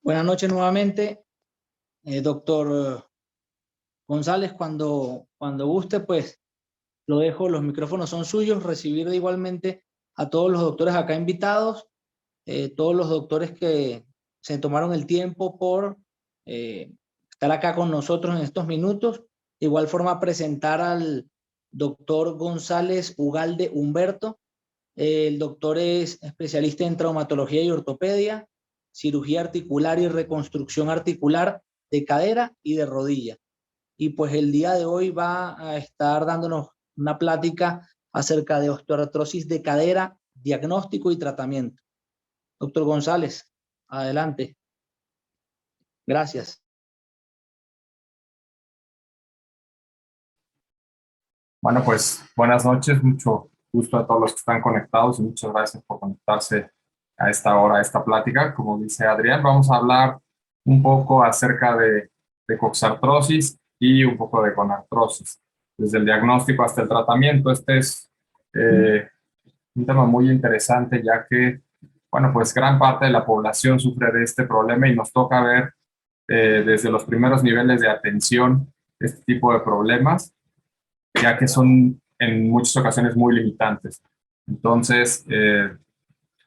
Buenas noches nuevamente, doctor González. Cuando guste, pues lo dejo, los micrófonos son suyos. Recibir igualmente a todos los doctores acá invitados, todos los doctores que se tomaron el tiempo por estar acá con nosotros en estos minutos. De igual forma, presentar al doctor González Ugalde Humberto. El doctor es especialista en traumatología y ortopedia, cirugía articular y reconstrucción articular de cadera y de rodilla. Y pues el día de hoy va a estar dándonos una plática acerca de osteoartrosis de cadera, diagnóstico y tratamiento. Doctor González, adelante. Gracias. Bueno, pues buenas noches, mucho gusto a todos los que están conectados y muchas gracias por conectarse a esta hora, a esta plática. Como dice Adrián, vamos a hablar un poco acerca de coxartrosis y un poco de gonartrosis, desde el diagnóstico hasta el tratamiento. Este es un tema muy interesante, ya que, bueno, pues gran parte de la población sufre de este problema y nos toca ver desde los primeros niveles de atención este tipo de problemas, ya que son en muchas ocasiones muy limitantes. Entonces,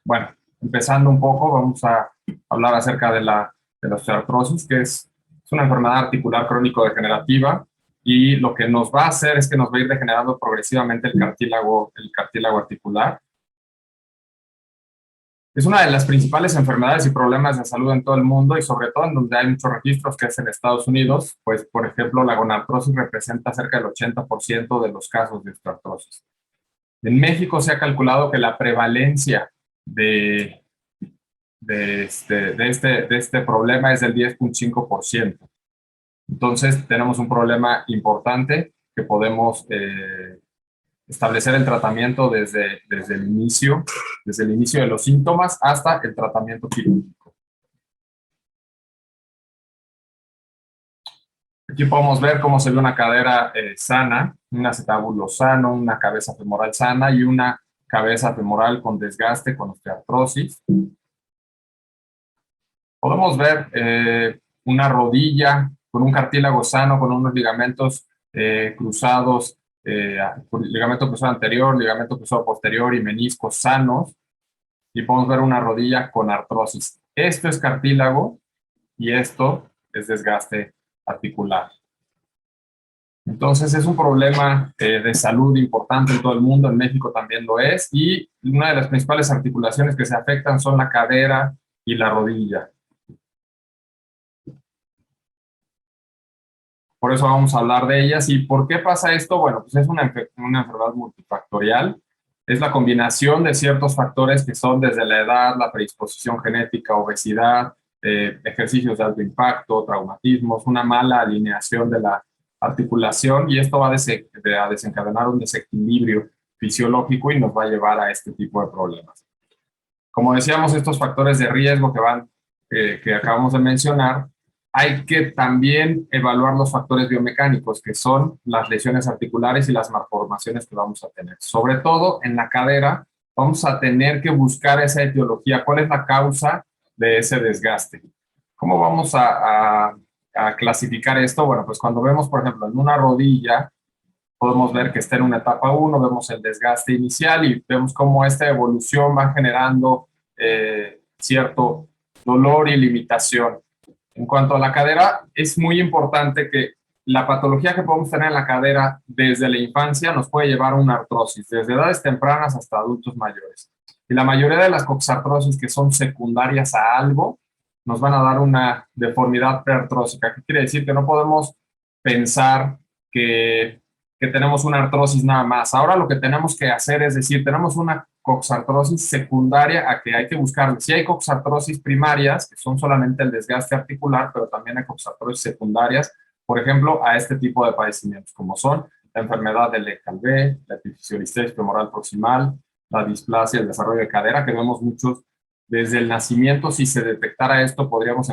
bueno, empezando un poco, vamos a hablar acerca de la osteoartrosis, que es una enfermedad articular crónico-degenerativa, y lo que nos va a hacer es que nos va a ir degenerando progresivamente el cartílago articular. Es una de las principales enfermedades y problemas de salud en todo el mundo, y sobre todo en donde hay muchos registros, que es en Estados Unidos. Pues, por ejemplo, la gonartrosis representa cerca del 80% de los casos de osteoartrosis. En México se ha calculado que la prevalencia de este problema es del 10,5%. Entonces, tenemos un problema importante que podemos establecer el tratamiento desde el inicio de los síntomas hasta el tratamiento quirúrgico. Aquí podemos ver cómo se ve una cadera sana, un acetábulo sano, una cabeza femoral sana y una cabeza femoral con desgaste, con osteoartrosis. Podemos ver una rodilla con un cartílago sano, con unos ligamentos cruzados, ligamento cruzado anterior, ligamento cruzado posterior y meniscos sanos. Y podemos ver una rodilla con artrosis. Esto es cartílago y esto es desgaste articular. Entonces es un problema de salud importante en todo el mundo, en México también lo es, y una de las principales articulaciones que se afectan son la cadera y la rodilla. Por eso vamos a hablar de ellas. ¿Y por qué pasa esto? Bueno, pues es una enfermedad multifactorial. Es la combinación de ciertos factores que son desde la edad, la predisposición genética, obesidad, ejercicios de alto impacto, traumatismos, una mala alineación de la articulación, y esto va a desencadenar un desequilibrio fisiológico y nos va a llevar a este tipo de problemas. Como decíamos, estos factores de riesgo que acabamos de mencionar, hay que también evaluar los factores biomecánicos, que son las lesiones articulares y las malformaciones que vamos a tener. Sobre todo en la cadera, vamos a tener que buscar esa etiología. ¿Cuál es la causa de ese desgaste? ¿Cómo vamos a clasificar esto? Bueno, pues cuando vemos, por ejemplo, en una rodilla, podemos ver que está en una etapa 1, vemos el desgaste inicial y vemos cómo esta evolución va generando cierto dolor y limitación. En cuanto a la cadera, es muy importante que la patología que podemos tener en la cadera desde la infancia nos puede llevar a una artrosis, desde edades tempranas hasta adultos mayores. Y la mayoría de las coxartrosis que son secundarias a algo nos van a dar una deformidad preartrósica. ¿Qué quiere decir? Que no podemos pensar que tenemos una artrosis nada más. Ahora lo que tenemos que hacer es decir, tenemos una coxartrosis secundaria a que hay que buscar. Si hay coxartrosis primarias, que son solamente el desgaste articular, pero también hay coxartrosis secundarias, por ejemplo, a este tipo de padecimientos, como son la enfermedad de Leckalbe, la epifisiolistesis femoral proximal, la displasia, el desarrollo de cadera, que vemos muchos desde el nacimiento. Si se detectara esto, podríamos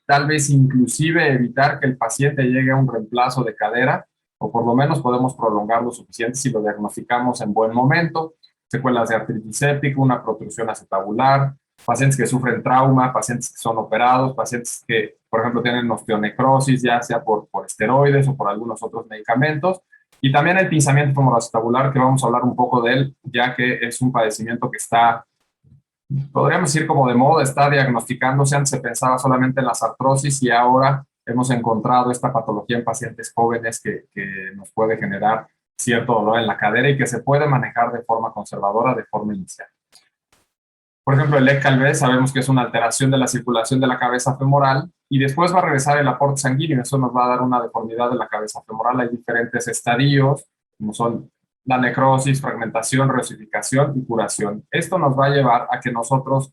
tal vez inclusive evitar que el paciente llegue a un reemplazo de cadera, o por lo menos podemos prolongar lo suficiente si lo diagnosticamos en buen momento. Secuelas de artritis séptica, una protrusión acetabular, pacientes que sufren trauma, pacientes que son operados, pacientes que, por ejemplo, tienen osteonecrosis, ya sea por esteroides o por algunos otros medicamentos. Y también el pinzamiento femoroacetabular, que vamos a hablar un poco de él, ya que es un padecimiento que está, podríamos decir como de moda, está diagnosticándose. Antes se pensaba solamente en las artrosis y ahora hemos encontrado esta patología en pacientes jóvenes que nos puede generar cierto dolor en la cadera y que se puede manejar de forma conservadora, de forma inicial. Por ejemplo, el ECALV sabemos que es una alteración de la circulación de la cabeza femoral y después va a regresar el aporte sanguíneo. Eso nos va a dar una deformidad de la cabeza femoral. Hay diferentes estadios, como son la necrosis, fragmentación, reosificación y curación. Esto nos va a llevar a que nosotros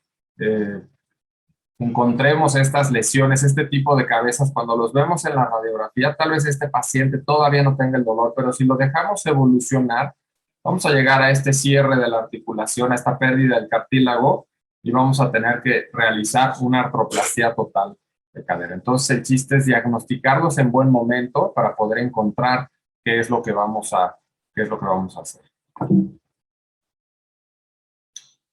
encontremos estas lesiones, este tipo de cabezas. Cuando los vemos en la radiografía, tal vez este paciente todavía no tenga el dolor, pero si lo dejamos evolucionar, vamos a llegar a este cierre de la articulación, a esta pérdida del cartílago y vamos a tener que realizar una artroplastia total de cadera. Entonces el chiste es diagnosticarlos en buen momento para poder encontrar qué es lo que vamos a hacer.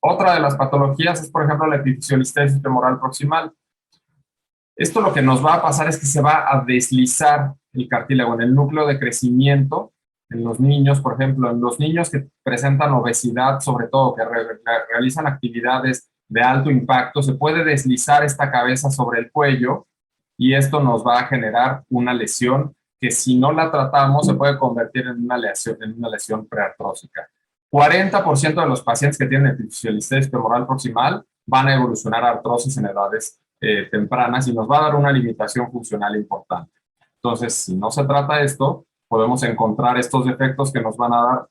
Otra de las patologías es, por ejemplo, la epifisiolistesis femoral proximal. Esto lo que nos va a pasar es que se va a deslizar el cartílago en el núcleo de crecimiento en los niños, por ejemplo, en los niños que presentan obesidad, sobre todo, que realizan actividades de alto impacto, se puede deslizar esta cabeza sobre el cuello y esto nos va a generar una lesión que si no la tratamos se puede convertir en una lesión preartrósica. 40% de los pacientes que tienen epifisiolistesis femoral proximal van a evolucionar a artrosis en edades tempranas y nos va a dar una limitación funcional importante. Entonces, si no se trata esto, podemos encontrar estos defectos que nos van a dar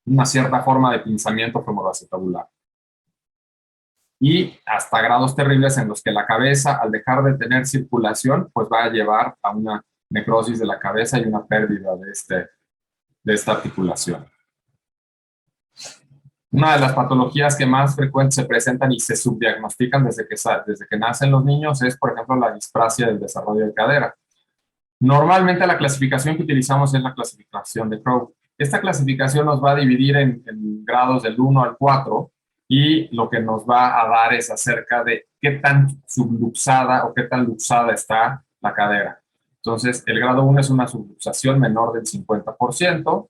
una cierta forma de pinzamiento femoroacetabular. Y hasta grados terribles en los que la cabeza, al dejar de tener circulación, pues va a llevar a una necrosis de la cabeza y una pérdida de esta articulación. Una de las patologías que más frecuentes se presentan y se subdiagnostican desde que nacen los niños es, por ejemplo, la displasia del desarrollo de cadera. Normalmente la clasificación que utilizamos es la clasificación de Crowe. Esta clasificación nos va a dividir en grados del 1 al 4 y lo que nos va a dar es acerca de qué tan subluxada o qué tan luxada está la cadera. Entonces, el grado 1 es una subluxación menor del 50%.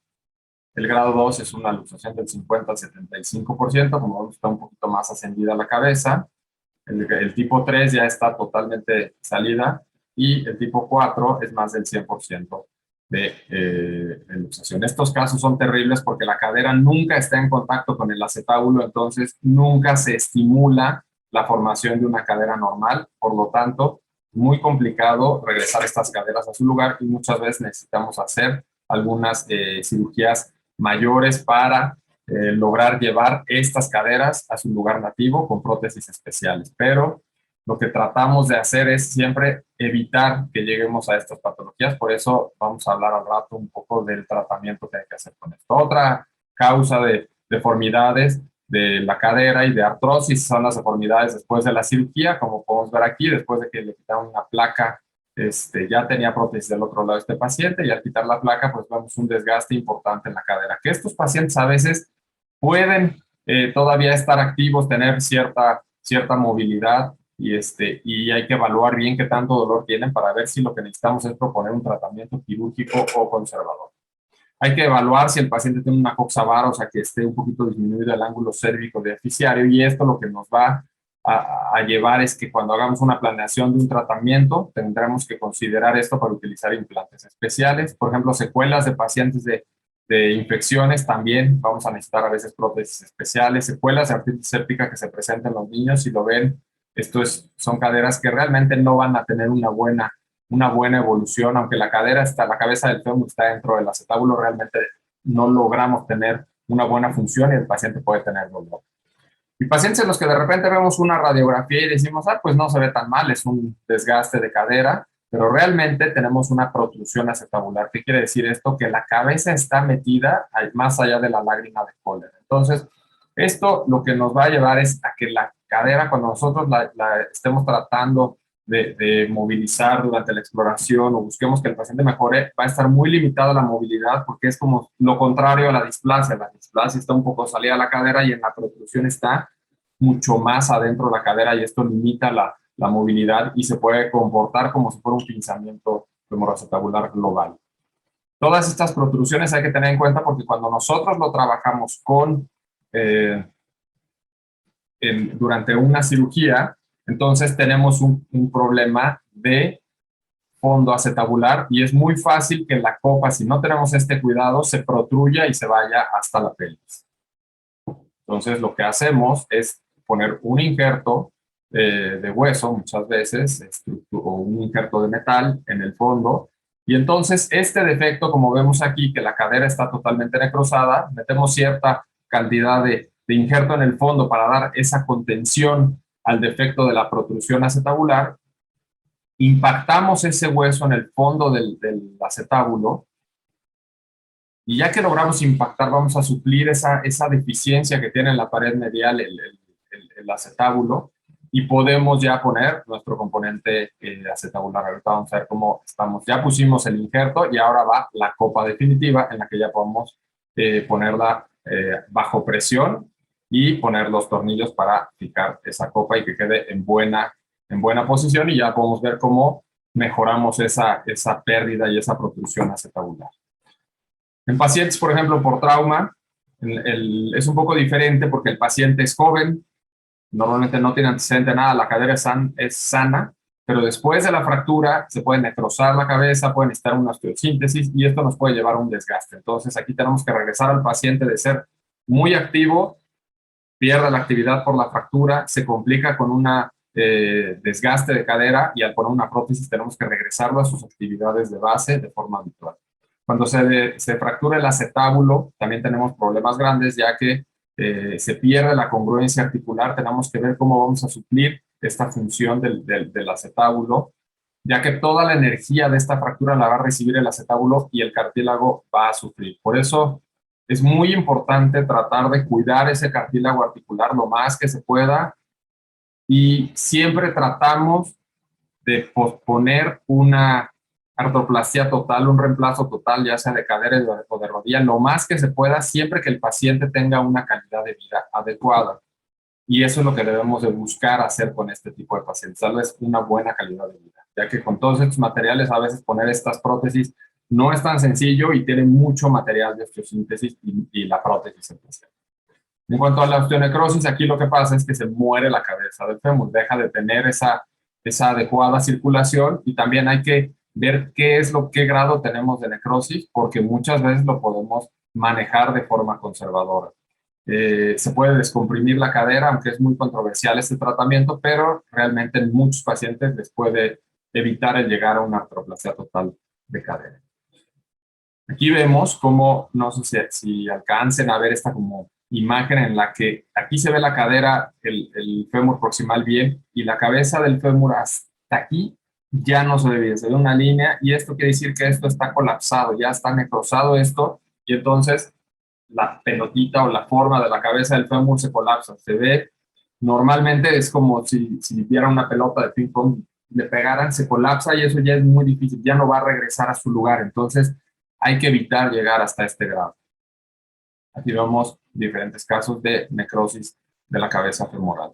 El grado 2 es una luxación del 50 al 75%, como vemos está un poquito más ascendida la cabeza. El tipo 3 ya está totalmente salida y el tipo 4 es más del 100% de luxación. Estos casos son terribles porque la cadera nunca está en contacto con el acetábulo, entonces nunca se estimula la formación de una cadera normal, por lo tanto, muy complicado regresar estas caderas a su lugar y muchas veces necesitamos hacer algunas cirugías mayores para lograr llevar estas caderas a su lugar nativo con prótesis especiales. Pero lo que tratamos de hacer es siempre evitar que lleguemos a estas patologías. Por eso vamos a hablar al rato un poco del tratamiento que hay que hacer con esto. Otra causa de deformidades de la cadera y de artrosis son las deformidades después de la cirugía, como podemos ver aquí, después de que le quitaron una placa. Ya tenía prótesis del otro lado de este paciente y al quitar la placa pues vemos un desgaste importante en la cadera, que estos pacientes a veces pueden todavía estar activos, tener cierta movilidad y hay que evaluar bien qué tanto dolor tienen para ver si lo que necesitamos es proponer un tratamiento quirúrgico o conservador. Hay que evaluar si el paciente tiene una coxa vara, o sea que esté un poquito disminuido el ángulo cérvico deficiario y esto lo que nos va a llevar es que cuando hagamos una planeación de un tratamiento tendremos que considerar esto para utilizar implantes especiales. Por ejemplo, secuelas de pacientes de infecciones también vamos a necesitar a veces prótesis especiales, secuelas de artritis séptica que se presentan en los niños. Si lo ven, son caderas que realmente no van a tener una buena evolución, aunque la cabeza del fémur está dentro del acetábulo, realmente no logramos tener una buena función y el paciente puede tener dolor. Y pacientes en los que de repente vemos una radiografía y decimos, pues no se ve tan mal, es un desgaste de cadera, pero realmente tenemos una protrusión acetabular. ¿Qué quiere decir esto? Que la cabeza está metida más allá de la lágrima de Kohler. Entonces, esto lo que nos va a llevar es a que la cadera, cuando nosotros la estemos tratando de movilizar durante la exploración o busquemos que el paciente mejore, va a estar muy limitada la movilidad porque es como lo contrario a la displasia. La displasia está un poco salida a la cadera y en la protrusión está mucho más adentro de la cadera y esto limita la movilidad y se puede comportar como si fuera un pinzamiento femoroacetabular global. Todas estas protrusiones hay que tener en cuenta porque cuando nosotros lo trabajamos durante una cirugía, entonces tenemos un problema de fondo acetabular y es muy fácil que la copa, si no tenemos este cuidado, se protruya y se vaya hasta la pelvis. Entonces lo que hacemos es poner un injerto de hueso, muchas veces, o un injerto de metal en el fondo, y entonces este defecto, como vemos aquí, que la cadera está totalmente necrosada, metemos cierta cantidad de injerto en el fondo para dar esa contención al defecto de la protrusión acetabular, impactamos ese hueso en el fondo del acetábulo, y ya que logramos impactar, vamos a suplir esa deficiencia que tiene en la pared medial el acetábulo, y podemos ya poner nuestro componente acetabular. Ahorita vamos a ver cómo estamos. Ya pusimos el injerto y ahora va la copa definitiva en la que ya podemos ponerla bajo presión y poner los tornillos para fijar esa copa y que quede en buena posición, y ya podemos ver cómo mejoramos esa pérdida y esa protrusión acetabular. En pacientes, por ejemplo, por trauma, es un poco diferente porque el paciente es joven, normalmente no tiene antecedente nada, la cadera es sana, pero después de la fractura se puede necrosar la cabeza, puede necesitar una osteosíntesis y esto nos puede llevar a un desgaste. Entonces aquí tenemos que regresar al paciente de ser muy activo, pierde la actividad por la fractura, se complica con un desgaste de cadera y al poner una prótesis tenemos que regresarlo a sus actividades de base de forma habitual. Cuando se fractura el acetábulo, también tenemos problemas grandes, ya que se pierde la congruencia articular. Tenemos que ver cómo vamos a suplir esta función del acetábulo, ya que toda la energía de esta fractura la va a recibir el acetábulo y el cartílago va a sufrir. Por eso es muy importante tratar de cuidar ese cartílago articular lo más que se pueda, y siempre tratamos de posponer una artroplastia total, un reemplazo total, ya sea de cadera o de rodilla, lo más que se pueda, siempre que el paciente tenga una calidad de vida adecuada. Y eso es lo que debemos de buscar hacer con este tipo de pacientes, darles una buena calidad de vida, ya que con todos estos materiales a veces poner estas prótesis no es tan sencillo y tiene mucho material de osteosíntesis y la prótesis en cuestión. En cuanto a la osteonecrosis, aquí lo que pasa es que se muere la cabeza del fémur, deja de tener esa adecuada circulación, y también hay que ver qué grado tenemos de necrosis, porque muchas veces lo podemos manejar de forma conservadora. Se puede descomprimir la cadera, aunque es muy controversial este tratamiento, pero realmente en muchos pacientes les puede evitar el llegar a una artroplasia total de cadera. Aquí vemos cómo, no sé si alcancen a ver esta como imagen en la que aquí se ve la cadera, el fémur proximal bien, y la cabeza del fémur hasta aquí ya no se ve bien, se ve una línea, y esto quiere decir que esto está colapsado, ya está necrosado esto, y entonces la pelotita o la forma de la cabeza del fémur se colapsa, se ve, normalmente es como si viera una pelota de ping pong, le pegaran, se colapsa y eso ya es muy difícil, ya no va a regresar a su lugar, entonces hay que evitar llegar hasta este grado. Aquí vemos diferentes casos de necrosis de la cabeza femoral.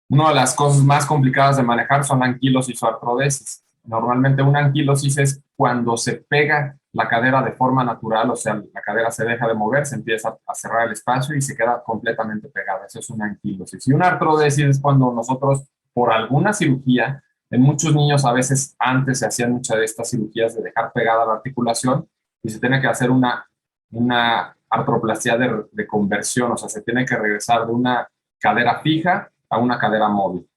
Una de las cosas más complicadas de manejar son la anquilosis o artrodesis. Normalmente una anquilosis es cuando se pega la cadera de forma natural, o sea, la cadera se deja de mover, se empieza a cerrar el espacio y se queda completamente pegada. Eso es una anquilosis. Y una artrodesis es cuando nosotros, por alguna cirugía, en muchos niños a veces antes se hacían muchas de estas cirugías de dejar pegada la articulación y se tiene que hacer una artroplasia de conversión, o sea, se tiene que regresar de una cadera fija a una cadera móvil.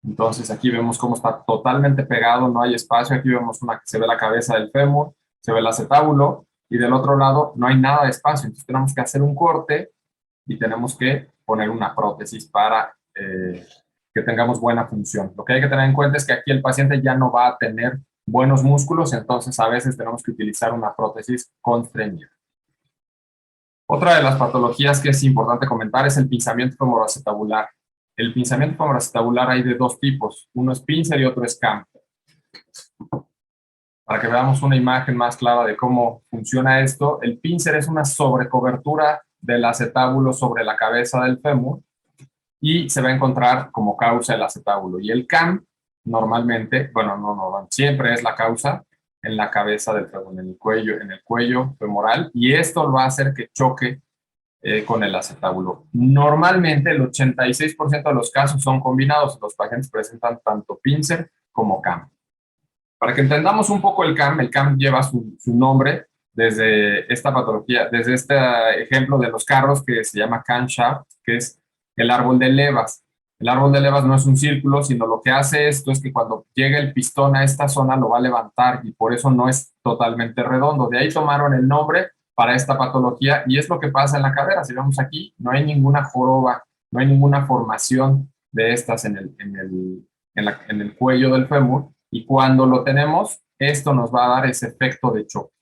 Entonces aquí vemos cómo está totalmente pegado, no hay espacio. Aquí vemos se ve la cabeza del fémur, se ve el acetábulo, y del otro lado no hay nada de espacio. Entonces tenemos que hacer un corte y tenemos que poner una prótesis para que tengamos buena función. Lo que hay que tener en cuenta es que aquí el paciente ya no va a tener buenos músculos, entonces a veces tenemos que utilizar una prótesis constreñida. Otra de las patologías que es importante comentar es el pinzamiento femoroacetabular. El pinzamiento femoroacetabular hay de dos tipos, uno es pincer y otro es camper. Para que veamos una imagen más clara de cómo funciona esto, el pincer es una sobrecobertura del acetábulo sobre la cabeza del fémur, y se va a encontrar como causa el acetábulo. Y el CAM normalmente, bueno, no, siempre es la causa en la cabeza del fémur, en el cuello femoral, y esto va a hacer que choque con el acetábulo. Normalmente el 86% de los casos son combinados. Los pacientes presentan tanto pincer como CAM. Para que entendamos un poco el CAM lleva su nombre desde esta patología, desde este ejemplo de los carros que se llama camshaft, que es el árbol de levas. El árbol de levas no es un círculo, sino lo que hace esto es que cuando llega el pistón a esta zona lo va a levantar y por eso no es totalmente redondo. De ahí tomaron el nombre para esta patología y es lo que pasa en la cadera. Si vemos aquí, no hay ninguna joroba, no hay ninguna formación de estas en el cuello del fémur. Y cuando lo tenemos, esto nos va a dar ese efecto de choque.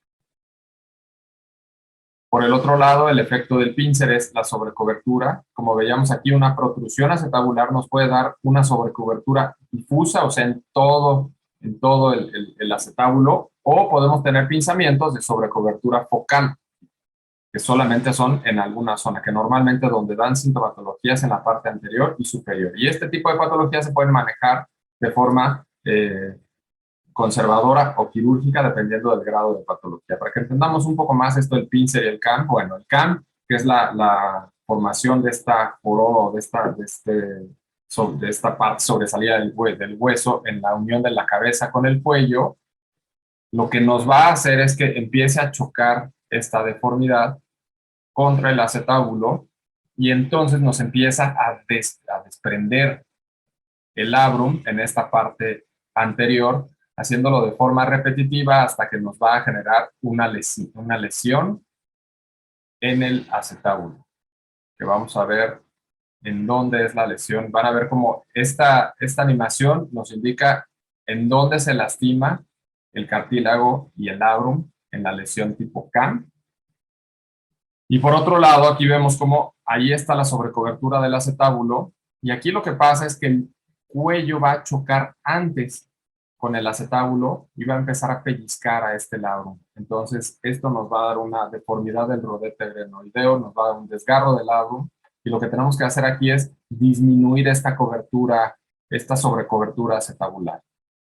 Por el otro lado, el efecto del pincer es la sobrecobertura. Como veíamos aquí, una protrusión acetabular nos puede dar una sobrecobertura difusa, o sea, en todo el acetábulo, o podemos tener pinzamientos de sobrecobertura focal, que solamente son en alguna zona, que normalmente donde dan sintomatologías en la parte anterior y superior. Y este tipo de patologías se pueden manejar de forma conservadora o quirúrgica, dependiendo del grado de patología. Para que entendamos un poco más esto del pincer y el CAM, bueno, el CAM, que es la formación de esta joroba, de esta parte sobresalida del hueso en la unión de la cabeza con el cuello, lo que nos va a hacer es que empiece a chocar esta deformidad contra el acetábulo y entonces nos empieza a desprender el labrum en esta parte anterior, haciéndolo de forma repetitiva hasta que nos va a generar una lesión en el acetábulo, que vamos a ver en dónde es la lesión. Van a ver cómo esta animación nos indica en dónde se lastima el cartílago y el labrum en la lesión tipo CAM. Y por otro lado, aquí vemos cómo ahí está la sobrecobertura del acetábulo, y aquí lo que pasa es que el cuello va a chocar antes con el acetábulo y va a empezar a pellizcar a este labrum. Entonces, esto nos va a dar una deformidad del rodete glenoideo, nos va a dar un desgarro del labrum, y lo que tenemos que hacer aquí es disminuir esta cobertura, esta sobrecobertura acetabular.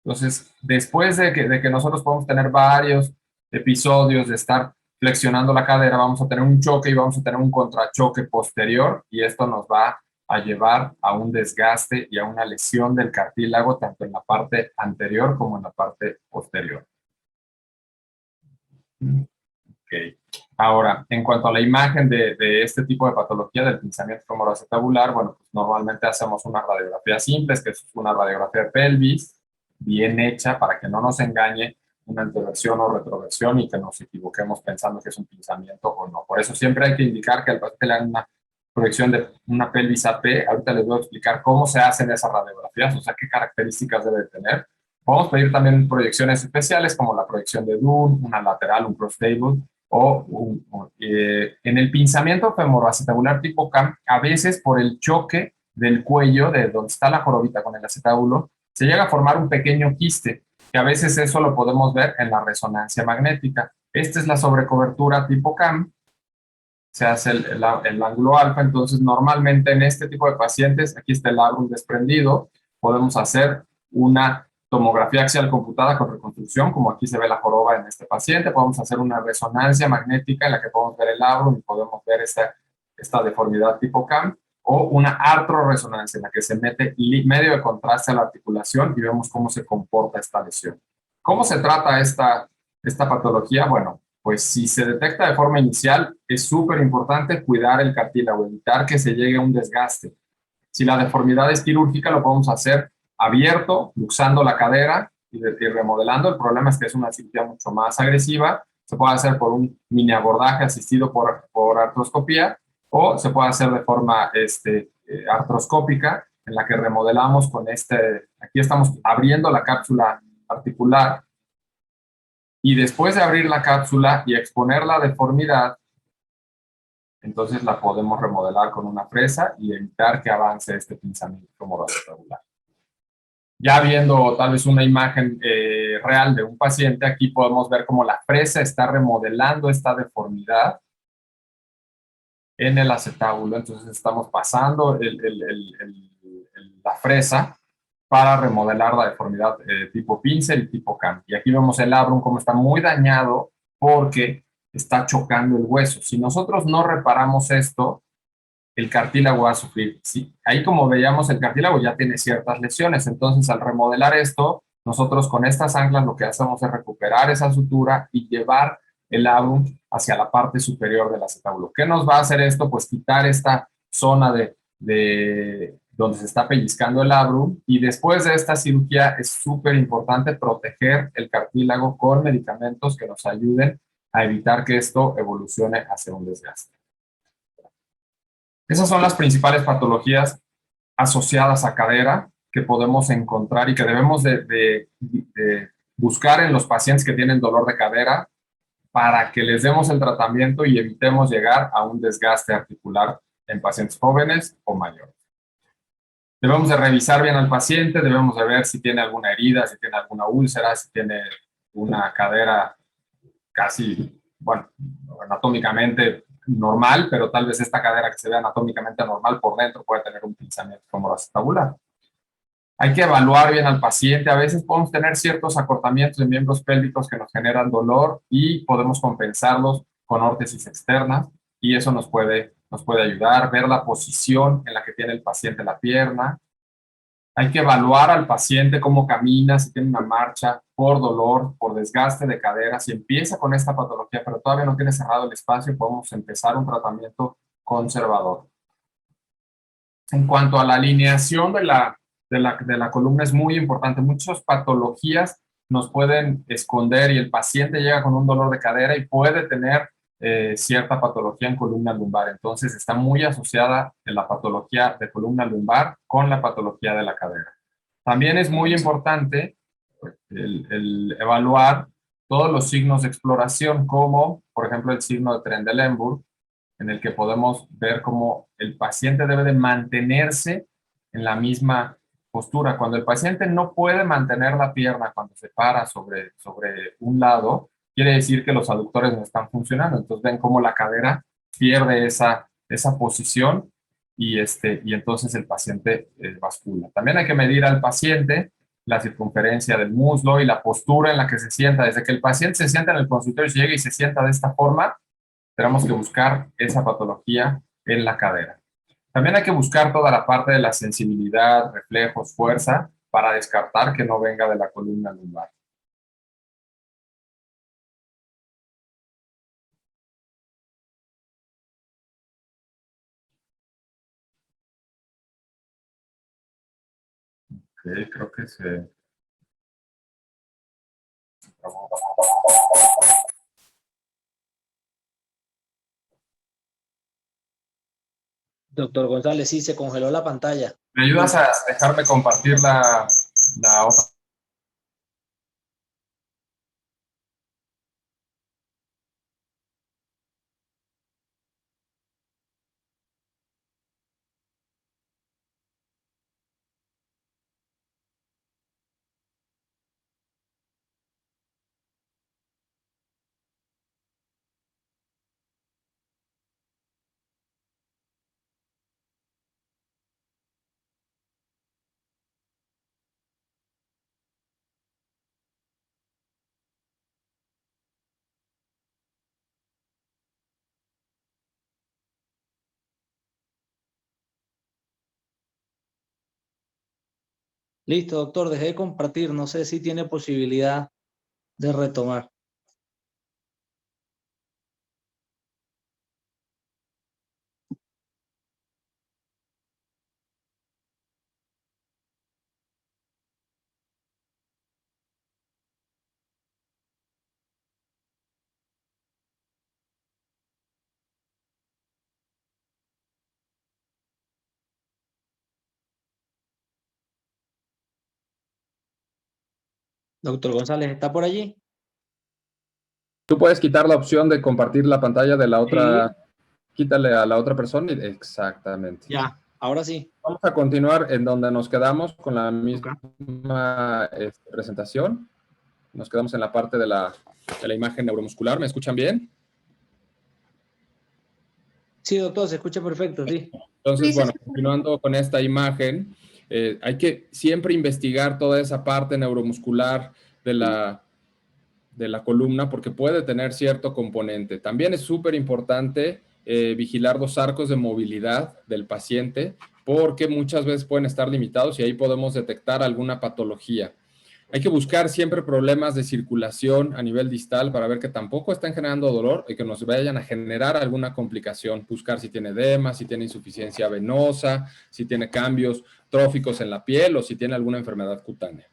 Entonces, después de que nosotros podemos tener varios episodios de estar flexionando la cadera, vamos a tener un choque y vamos a tener un contrachoque posterior, y esto nos va a llevar a un desgaste y a una lesión del cartílago, tanto en la parte anterior como en la parte posterior. Okay. Ahora, en cuanto a la imagen de este tipo de patología del pinzamiento femoroacetabular, bueno, pues normalmente hacemos una radiografía simple, que es una radiografía de pelvis, bien hecha para que no nos engañe una anteversión o retroversión y que nos equivoquemos pensando que es un pinzamiento o no. Por eso siempre hay que indicar que al paciente le hagan una proyección de una pelvis AP. Ahorita les voy a explicar cómo se hacen esas radiografías, o sea, qué características debe tener. Podemos pedir también proyecciones especiales como la proyección de Dunn, una lateral, un cross-table, en el pinzamiento femoroacetabular tipo CAM, a veces por el choque del cuello, de donde está la jorobita con el acetábulo, se llega a formar un pequeño quiste, que a veces eso lo podemos ver en la resonancia magnética. Esta es la sobrecobertura tipo CAM, se hace el ángulo alfa. Entonces normalmente en este tipo de pacientes, aquí está el labrum desprendido, podemos hacer una tomografía axial computada con reconstrucción, como aquí se ve la joroba en este paciente. Podemos hacer una resonancia magnética en la que podemos ver el labrum y podemos ver esta deformidad tipo CAM, o una artroresonancia en la que se mete medio de contraste a la articulación y vemos cómo se comporta esta lesión. ¿Cómo se trata esta patología? Bueno, pues si se detecta de forma inicial, es súper importante cuidar el cartílago, evitar que se llegue a un desgaste. Si la deformidad es quirúrgica, lo podemos hacer abierto, luxando la cadera y remodelando. El problema es que es una cirugía mucho más agresiva. Se puede hacer por un mini abordaje asistido por artroscopía, o se puede hacer de forma artroscópica, en la que remodelamos con aquí estamos abriendo la cápsula articular, y después de abrir la cápsula y exponer la deformidad, entonces la podemos remodelar con una fresa y evitar que avance este pinzamiento femoroacetabular. Ya viendo tal vez una imagen real de un paciente, aquí podemos ver cómo la fresa está remodelando esta deformidad en el acetábulo. Entonces estamos pasando la fresa para remodelar la deformidad tipo pincer y tipo cam. Y aquí vemos el labrum como está muy dañado porque está chocando el hueso. Si nosotros no reparamos esto, el cartílago va a sufrir. Sí, ahí como veíamos, el cartílago ya tiene ciertas lesiones. Entonces, al remodelar esto, nosotros con estas anclas lo que hacemos es recuperar esa sutura y llevar el labrum hacia la parte superior del acetábulo. ¿Qué nos va a hacer esto? Pues quitar esta zona de donde se está pellizcando el labrum, y después de esta cirugía es súper importante proteger el cartílago con medicamentos que nos ayuden a evitar que esto evolucione hacia un desgaste. Esas son las principales patologías asociadas a cadera que podemos encontrar y que debemos de buscar en los pacientes que tienen dolor de cadera para que les demos el tratamiento y evitemos llegar a un desgaste articular en pacientes jóvenes o mayores. Debemos de revisar bien al paciente, debemos de ver si tiene alguna herida, si tiene alguna úlcera, si tiene una cadera casi, bueno, anatómicamente normal, pero tal vez esta cadera que se ve anatómicamente normal por dentro puede tener un pinzamiento femoroacetabular. Hay que evaluar bien al paciente. A veces podemos tener ciertos acortamientos de miembros pélvicos que nos generan dolor y podemos compensarlos con órtesis externas, y eso nos puede ayudar. Ver la posición en la que tiene el paciente la pierna. Hay que evaluar al paciente cómo camina, si tiene una marcha por dolor, por desgaste de cadera. Si empieza con esta patología, pero todavía no tiene cerrado el espacio, podemos empezar un tratamiento conservador. En cuanto a la alineación de la columna, es muy importante. Muchas patologías nos pueden esconder y el paciente llega con un dolor de cadera y puede tener cierta patología en columna lumbar. Entonces está muy asociada la patología de columna lumbar con la patología de la cadera. También es muy importante el evaluar todos los signos de exploración, como por ejemplo el signo de Trendelenburg, en el que podemos ver cómo el paciente debe de mantenerse en la misma postura. Cuando el paciente no puede mantener la pierna cuando se para sobre un lado, quiere decir que los aductores no están funcionando. Entonces ven cómo la cadera pierde esa posición y entonces el paciente bascula. También hay que medir al paciente la circunferencia del muslo y la postura en la que se sienta. Desde que el paciente se sienta en el consultorio y llega y se sienta de esta forma, tenemos que buscar esa patología en la cadera. También hay que buscar toda la parte de la sensibilidad, reflejos, fuerza, para descartar que no venga de la columna lumbar. Ok, creo que se... Doctor González, sí, se congeló la pantalla. ¿Me ayudas a dejarme compartir la otra? Listo, doctor, dejé de compartir. No sé si tiene posibilidad de retomar. Doctor González, ¿está por allí? Tú puedes quitar la opción de compartir la pantalla de la Sí. otra, quítale a la otra persona y exactamente. Ya, ahora sí. Vamos a continuar en donde nos quedamos con la Ok. misma presentación. Nos quedamos en la parte de la imagen neuromuscular. ¿Me escuchan bien? Sí, doctor, se escucha perfecto, sí. Entonces, bueno, continuando con esta imagen, hay que siempre investigar toda esa parte neuromuscular de la columna porque puede tener cierto componente. También es súper importante vigilar los arcos de movilidad del paciente porque muchas veces pueden estar limitados y ahí podemos detectar alguna patología. Hay que buscar siempre problemas de circulación a nivel distal para ver que tampoco estén generando dolor y que nos vayan a generar alguna complicación. Buscar si tiene edema, si tiene insuficiencia venosa, si tiene cambios tróficos en la piel o si tiene alguna enfermedad cutánea.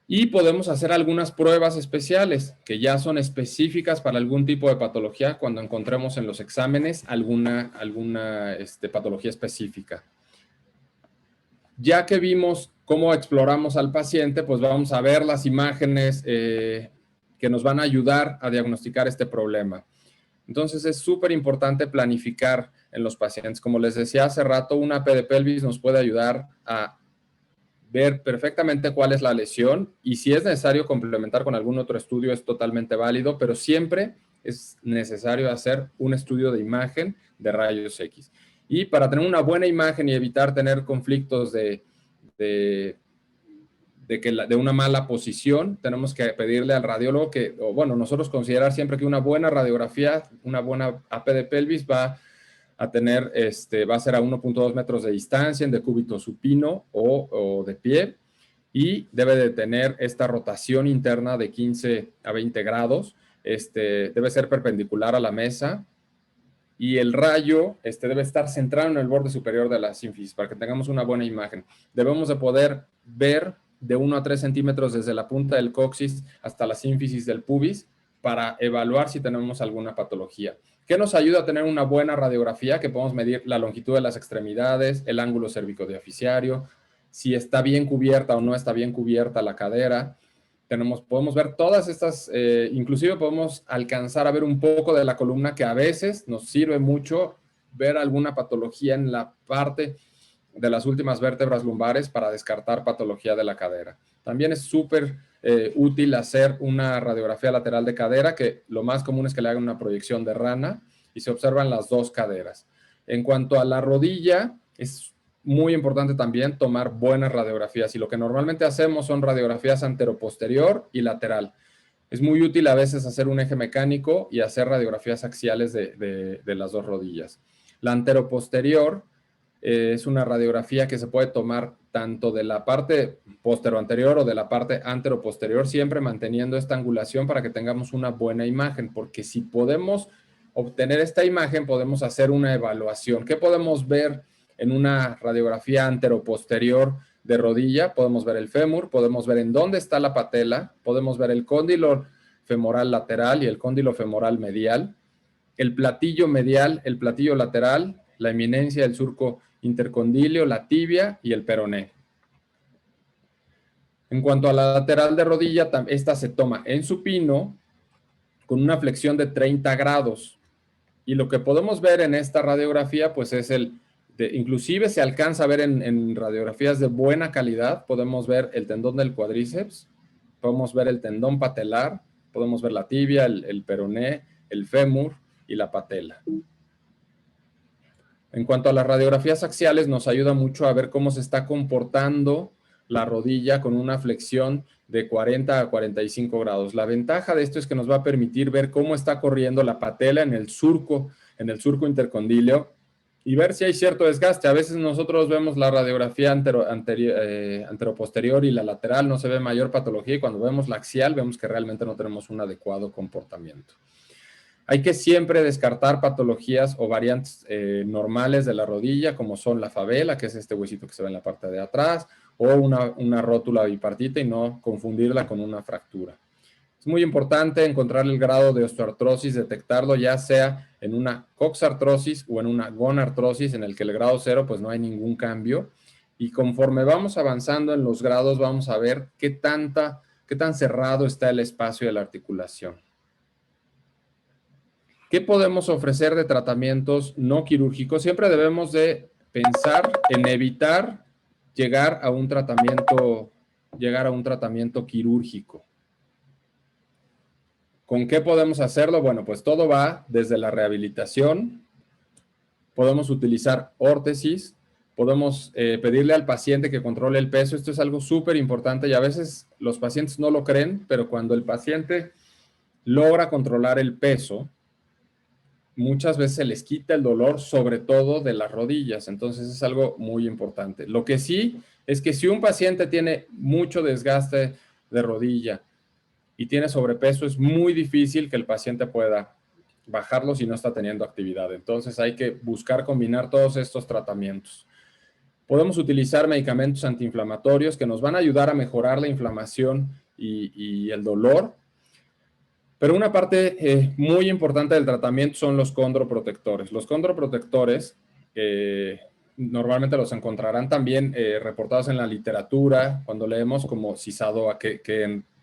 Y podemos hacer algunas pruebas especiales que ya son específicas para algún tipo de patología cuando encontremos en los exámenes alguna patología específica. Ya que vimos cómo exploramos al paciente, pues vamos a ver las imágenes que nos van a ayudar a diagnosticar este problema. Entonces es súper importante planificar en los pacientes. Como les decía hace rato, una AP de pelvis nos puede ayudar a ver perfectamente cuál es la lesión y si es necesario complementar con algún otro estudio es totalmente válido, pero siempre es necesario hacer un estudio de imagen de rayos X. Y para tener una buena imagen y evitar tener conflictos de una mala posición, tenemos que pedirle al radiólogo que, o bueno, nosotros considerar siempre que una buena radiografía, una buena AP de pelvis va a tener, va a ser a 1.2 metros de distancia en decúbito supino o de pie y debe de tener esta rotación interna de 15 a 20 grados, debe ser perpendicular a la mesa y el rayo debe estar centrado en el borde superior de la sínfisis para que tengamos una buena imagen. Debemos de poder ver de 1 a 3 centímetros desde la punta del coxis hasta la sínfisis del pubis para evaluar si tenemos alguna patología. ¿Qué nos ayuda a tener una buena radiografía? Que podemos medir la longitud de las extremidades, el ángulo cervicodiaficiario, si está bien cubierta o no está bien cubierta la cadera. Podemos ver todas estas, inclusive podemos alcanzar a ver un poco de la columna que a veces nos sirve mucho ver alguna patología en la parte de las últimas vértebras lumbares para descartar patología de la cadera. También es súper útil hacer una radiografía lateral de cadera, que lo más común es que le hagan una proyección de rana y se observan las dos caderas. En cuanto a la rodilla, es muy importante también tomar buenas radiografías y lo que normalmente hacemos son radiografías anteroposterior y lateral. Es muy útil a veces hacer un eje mecánico y hacer radiografías axiales de las dos rodillas. La anteroposterior es una radiografía que se puede tomar tanto de la parte posteroanterior o de la parte anteroposterior, siempre manteniendo esta angulación para que tengamos una buena imagen, porque si podemos obtener esta imagen, podemos hacer una evaluación. ¿Qué podemos ver en una radiografía anteroposterior de rodilla? Podemos ver el fémur, podemos ver en dónde está la patela, podemos ver el cóndilo femoral lateral y el cóndilo femoral medial, el platillo medial, el platillo lateral, la eminencia del surco intercondilio, la tibia y el peroné. En cuanto a la lateral de rodilla, esta se toma en supino con una flexión de 30 grados. Y lo que podemos ver en esta radiografía, pues es inclusive se alcanza a ver en radiografías de buena calidad, podemos ver el tendón del cuádriceps, podemos ver el tendón patelar, podemos ver la tibia, el peroné, el fémur y la patela. En cuanto a las radiografías axiales, nos ayuda mucho a ver cómo se está comportando la rodilla con una flexión de 40 a 45 grados. La ventaja de esto es que nos va a permitir ver cómo está corriendo la patela en el surco intercondilio y ver si hay cierto desgaste. A veces nosotros vemos la radiografía anteroposterior y la lateral, no se ve mayor patología, y cuando vemos la axial vemos que realmente no tenemos un adecuado comportamiento. Hay que siempre descartar patologías o variantes normales de la rodilla, como son la favela, que es este huesito que se ve en la parte de atrás, o una rótula bipartita y no confundirla con una fractura. Es muy importante encontrar el grado de osteoartrosis, detectarlo ya sea en una coxartrosis o en una gonartrosis, en el que el grado 0 pues no hay ningún cambio. Y conforme vamos avanzando en los grados, vamos a ver qué tan cerrado está el espacio de la articulación. ¿Qué podemos ofrecer de tratamientos no quirúrgicos? Siempre debemos de pensar en evitar llegar a un tratamiento quirúrgico. ¿Con qué podemos hacerlo? Bueno, pues todo va desde la rehabilitación, podemos utilizar órtesis, podemos pedirle al paciente que controle el peso. Esto es algo súper importante y a veces los pacientes no lo creen, pero cuando el paciente logra controlar el peso, muchas veces se les quita el dolor, sobre todo de las rodillas. Entonces es algo muy importante. Lo que sí es que si un paciente tiene mucho desgaste de rodilla y tiene sobrepeso, es muy difícil que el paciente pueda bajarlo si no está teniendo actividad. Entonces hay que buscar combinar todos estos tratamientos. Podemos utilizar medicamentos antiinflamatorios que nos van a ayudar a mejorar la inflamación y el dolor. Pero una parte muy importante del tratamiento son los condroprotectores. Los condroprotectores normalmente los encontrarán también reportados en la literatura cuando leemos como Cisadoa,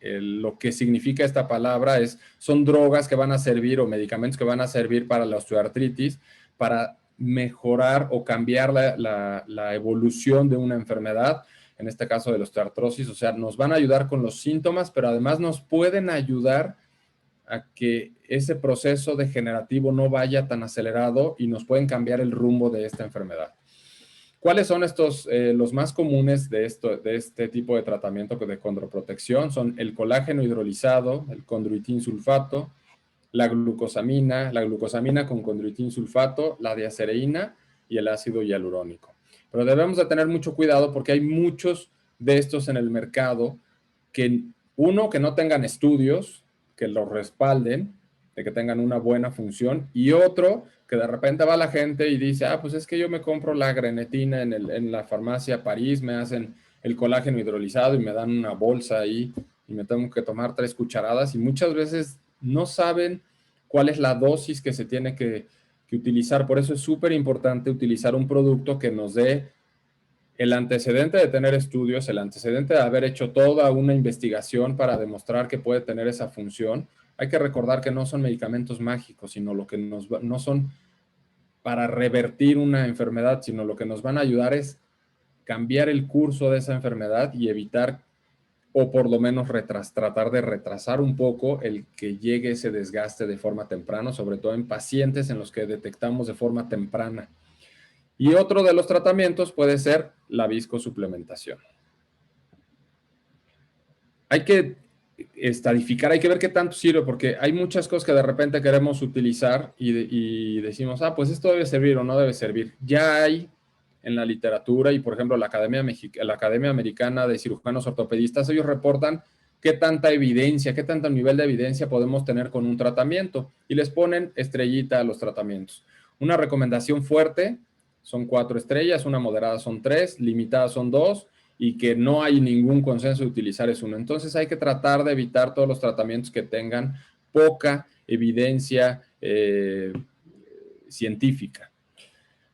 lo que significa esta palabra son drogas que van a servir o medicamentos que van a servir para la osteoartritis, para mejorar o cambiar la evolución de una enfermedad, en este caso de la osteoartrosis. O sea, nos van a ayudar con los síntomas, pero además nos pueden ayudar a que ese proceso degenerativo no vaya tan acelerado y nos pueden cambiar el rumbo de esta enfermedad. ¿Cuáles son los más comunes de este tipo de tratamiento de condroprotección? Son el colágeno hidrolizado, el condroitin sulfato, la glucosamina con condroitin sulfato, la diacereína y el ácido hialurónico. Pero debemos de tener mucho cuidado porque hay muchos de estos en el mercado que no tengan estudios que los respalden, de que tengan una buena función, y otro que de repente va la gente y dice, pues es que yo me compro la grenetina en la farmacia París, me hacen el colágeno hidrolizado y me dan una bolsa ahí y me tengo que tomar 3 cucharadas y muchas veces no saben cuál es la dosis que se tiene que utilizar. Por eso es súper importante utilizar un producto que nos dé el antecedente de tener estudios, el antecedente de haber hecho toda una investigación para demostrar que puede tener esa función. Hay que recordar que no son medicamentos mágicos, sino no son para revertir una enfermedad, sino lo que nos van a ayudar es cambiar el curso de esa enfermedad y evitar, o por lo menos tratar de retrasar un poco el que llegue ese desgaste de forma temprana, sobre todo en pacientes en los que detectamos de forma temprana. Y otro de los tratamientos puede ser la viscosuplementación. Hay que estadificar, hay que ver qué tanto sirve, porque hay muchas cosas que de repente queremos utilizar y decimos, pues esto debe servir o no debe servir. Ya hay en la literatura y, por ejemplo, la Academia Americana de Cirujanos Ortopedistas, ellos reportan qué tanta evidencia, qué tanto nivel de evidencia podemos tener con un tratamiento y les ponen estrellita a los tratamientos. Una recomendación fuerte son 4 estrellas, una moderada son 3, limitada son 2 y que no hay ningún consenso de utilizar es 1. Entonces hay que tratar de evitar todos los tratamientos que tengan poca evidencia científica.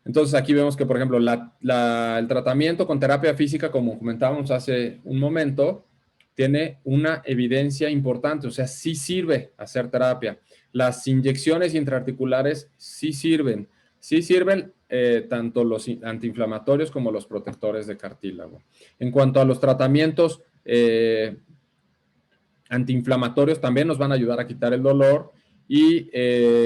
Entonces aquí vemos que, por ejemplo, el tratamiento con terapia física, como comentábamos hace un momento, tiene una evidencia importante, o sea, sí sirve hacer terapia. Las inyecciones intraarticulares sí sirven tanto los antiinflamatorios como los protectores de cartílago. En cuanto a los tratamientos antiinflamatorios, también nos van a ayudar a quitar el dolor y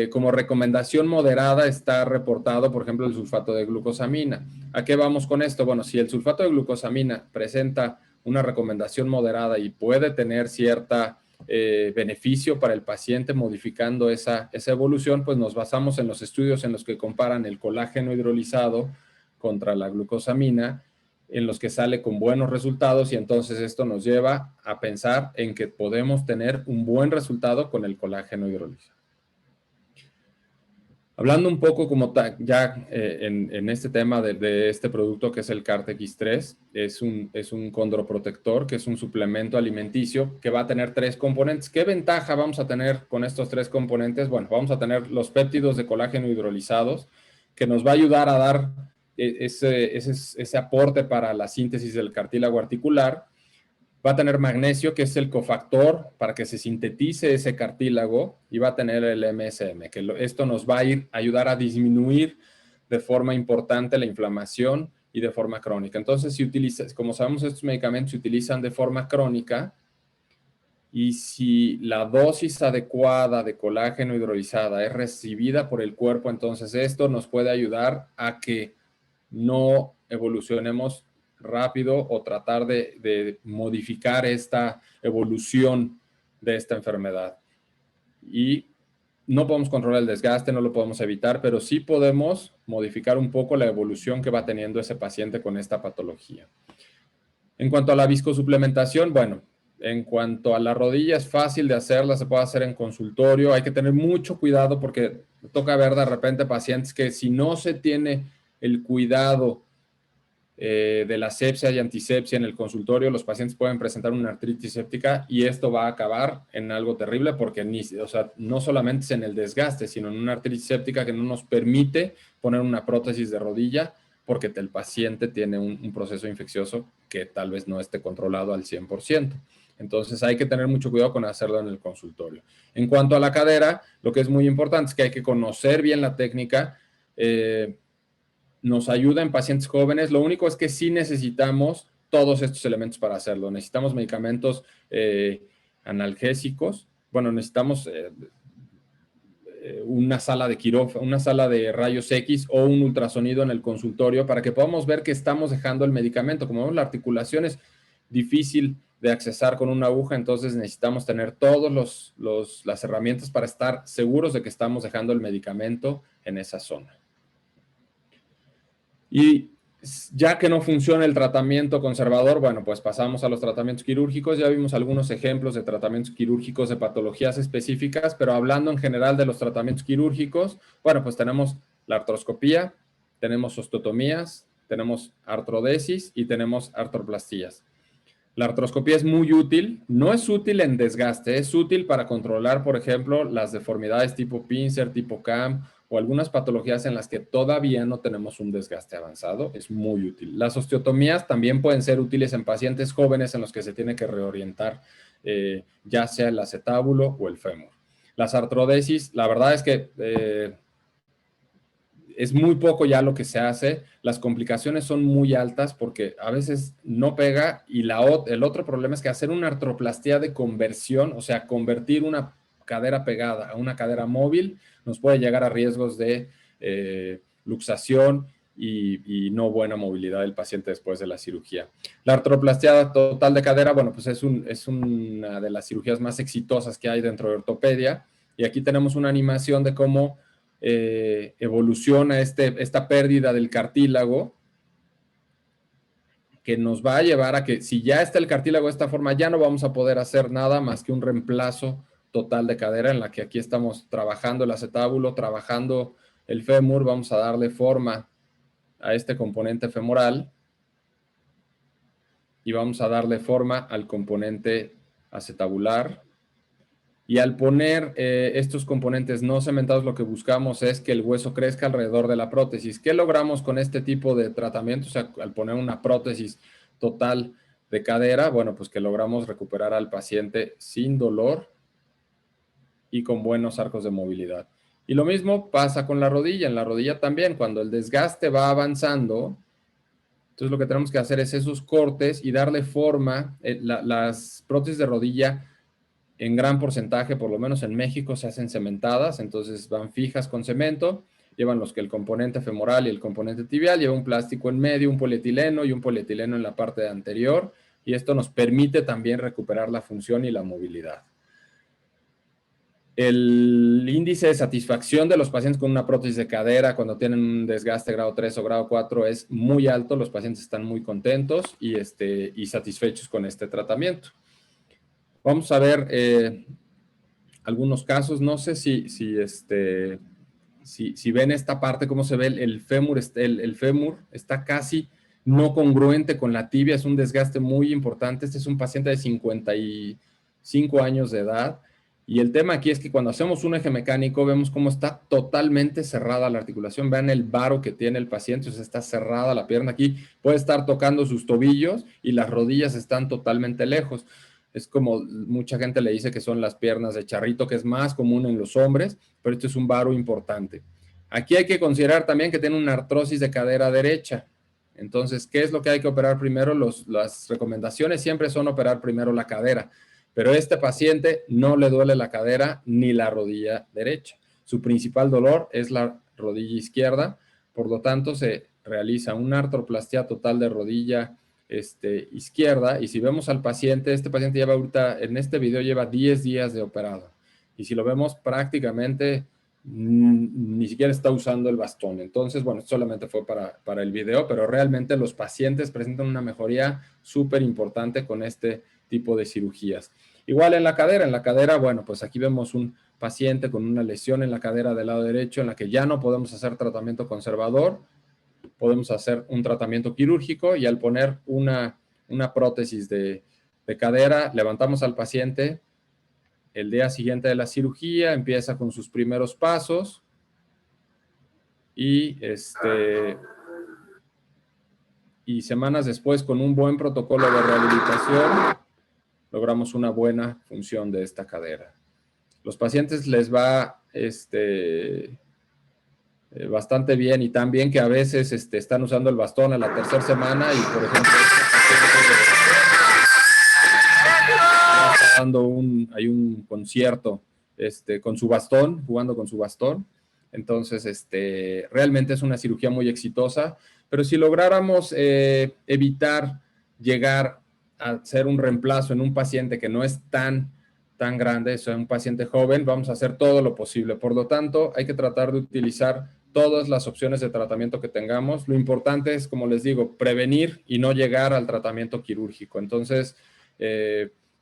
como recomendación moderada está reportado, por ejemplo, el sulfato de glucosamina. ¿A qué vamos con esto? Bueno, si el sulfato de glucosamina presenta una recomendación moderada y puede tener cierta beneficio para el paciente modificando esa evolución, pues nos basamos en los estudios en los que comparan el colágeno hidrolizado contra la glucosamina, en los que sale con buenos resultados y entonces esto nos lleva a pensar en que podemos tener un buen resultado con el colágeno hidrolizado. Hablando un poco como ya en este tema de este producto que es el CART-X3, es un condroprotector, que es un suplemento alimenticio que va a tener 3 componentes. ¿Qué ventaja vamos a tener con estos 3 componentes? Bueno, vamos a tener los péptidos de colágeno hidrolizados, que nos va a ayudar a dar ese aporte para la síntesis del cartílago articular. Va a tener magnesio, que es el cofactor para que se sintetice ese cartílago, y va a tener el MSM, que esto nos va a ayudar a disminuir de forma importante la inflamación y de forma crónica. Entonces, como sabemos, estos medicamentos se utilizan de forma crónica, Y si la dosis adecuada de colágeno hidrolizada es recibida por el cuerpo, entonces esto nos puede ayudar a que no evolucionemos rápido o tratar de modificar esta evolución de esta enfermedad. Y no podemos controlar el desgaste, no lo podemos evitar, pero sí podemos modificar un poco la evolución que va teniendo ese paciente con esta patología. En cuanto a la viscosuplementación, bueno, en cuanto a la rodilla es fácil de hacerla, se puede hacer en consultorio, hay que tener mucho cuidado porque toca ver de repente pacientes que si no se tiene el cuidado de la asepsia y antisepsia en el consultorio, los pacientes pueden presentar una artritis séptica y esto va a acabar en algo terrible porque no solamente es en el desgaste, sino en una artritis séptica que no nos permite poner una prótesis de rodilla porque el paciente tiene un proceso infeccioso que tal vez no esté controlado al 100%. Entonces hay que tener mucho cuidado con hacerlo en el consultorio. En cuanto a la cadera, lo que es muy importante es que hay que conocer bien la técnica. Nos ayuda en pacientes jóvenes. Lo único es que sí necesitamos todos estos elementos para hacerlo. Necesitamos medicamentos analgésicos. Bueno, necesitamos una sala de quirófano, una sala de rayos X o un ultrasonido en el consultorio para que podamos ver que estamos dejando el medicamento. Como vemos, la articulación es difícil de accesar con una aguja, entonces necesitamos tener todas las herramientas para estar seguros de que estamos dejando el medicamento en esa zona. Y ya que no funciona el tratamiento conservador, bueno, pues pasamos a los tratamientos quirúrgicos. Ya vimos algunos ejemplos de tratamientos quirúrgicos de patologías específicas, pero hablando en general de los tratamientos quirúrgicos, bueno, pues tenemos la artroscopía, tenemos osteotomías, tenemos artrodesis y tenemos artroplastías. La artroscopía es muy útil, no es útil en desgaste, es útil para controlar, por ejemplo, las deformidades tipo pincer, tipo CAM o algunas patologías en las que todavía no tenemos un desgaste avanzado, es muy útil. Las osteotomías también pueden ser útiles en pacientes jóvenes en los que se tiene que reorientar ya sea el acetábulo o el fémur. Las artrodesis, la verdad es que es muy poco ya lo que se hace, las complicaciones son muy altas porque a veces no pega y el otro problema es que hacer una artroplastía de conversión, o sea, convertir una cadera pegada a una cadera móvil, nos puede llegar a riesgos de luxación y no buena movilidad del paciente después de la cirugía. La artroplastía total de cadera, bueno, pues es una de las cirugías más exitosas que hay dentro de ortopedia y aquí tenemos una animación de cómo evoluciona esta pérdida del cartílago que nos va a llevar a que si ya está el cartílago de esta forma, ya no vamos a poder hacer nada más que un reemplazo total de cadera en la que aquí estamos trabajando el acetábulo, trabajando el fémur, vamos a darle forma a este componente femoral y vamos a darle forma al componente acetabular. Y al poner estos componentes no cementados, lo que buscamos es que el hueso crezca alrededor de la prótesis. ¿Qué logramos con este tipo de tratamiento? O sea, al poner una prótesis total de cadera, bueno, pues que logramos recuperar al paciente sin dolor y con buenos arcos de movilidad. Y lo mismo pasa con la rodilla. En la rodilla también, cuando el desgaste va avanzando, entonces lo que tenemos que hacer es esos cortes y darle forma. Las prótesis de rodilla en gran porcentaje, por lo menos en México, se hacen cementadas, entonces van fijas con cemento, llevan el componente femoral y el componente tibial, lleva un plástico en medio, un polietileno y un polietileno en la parte anterior, y esto nos permite también recuperar la función y la movilidad. El índice de satisfacción de los pacientes con una prótesis de cadera cuando tienen un desgaste grado 3 o grado 4 es muy alto, los pacientes están muy contentos y satisfechos con este tratamiento. Vamos a ver algunos casos. No sé si ven esta parte, cómo se ve el fémur. El fémur está casi no congruente con la tibia. Es un desgaste muy importante. Este es un paciente de 55 años de edad. Y el tema aquí es que cuando hacemos un eje mecánico vemos cómo está totalmente cerrada la articulación. Vean el varo que tiene el paciente. O sea, está cerrada la pierna. Aquí puede estar tocando sus tobillos y las rodillas están totalmente lejos. Es como mucha gente le dice que son las piernas de charrito, que es más común en los hombres, pero esto es un varo importante. Aquí hay que considerar también que tiene una artrosis de cadera derecha. Entonces, ¿qué es lo que hay que operar primero? Las recomendaciones siempre son operar primero la cadera. Pero a este paciente no le duele la cadera ni la rodilla derecha. Su principal dolor es la rodilla izquierda, por lo tanto se realiza una artroplastia total de rodilla izquierda, y si vemos al paciente, este paciente lleva ahorita, en este video lleva 10 días de operado, y si lo vemos prácticamente ni siquiera está usando el bastón. Entonces, bueno, solamente fue para el video, pero realmente los pacientes presentan una mejoría súper importante con este tipo de cirugías. Igual en la cadera, bueno, pues aquí vemos un paciente con una lesión en la cadera del lado derecho en la que ya no podemos hacer tratamiento conservador, podemos hacer un tratamiento quirúrgico, y al poner una prótesis de cadera, levantamos al paciente. El día siguiente de la cirugía empieza con sus primeros pasos y semanas después, con un buen protocolo de rehabilitación, logramos una buena función de esta cadera. Los pacientes les va bastante bien, y tan bien que a veces están usando el bastón a la tercera semana, y por ejemplo dando un concierto con su bastón, jugando con su bastón. Entonces, realmente es una cirugía muy exitosa, pero si lográramos evitar llegar a ser un reemplazo en un paciente que no es tan grande, es un paciente joven, vamos a hacer todo lo posible. Por lo tanto, hay que tratar de utilizar todas las opciones de tratamiento que tengamos. Lo importante es, como les digo, prevenir y no llegar al tratamiento quirúrgico. Entonces,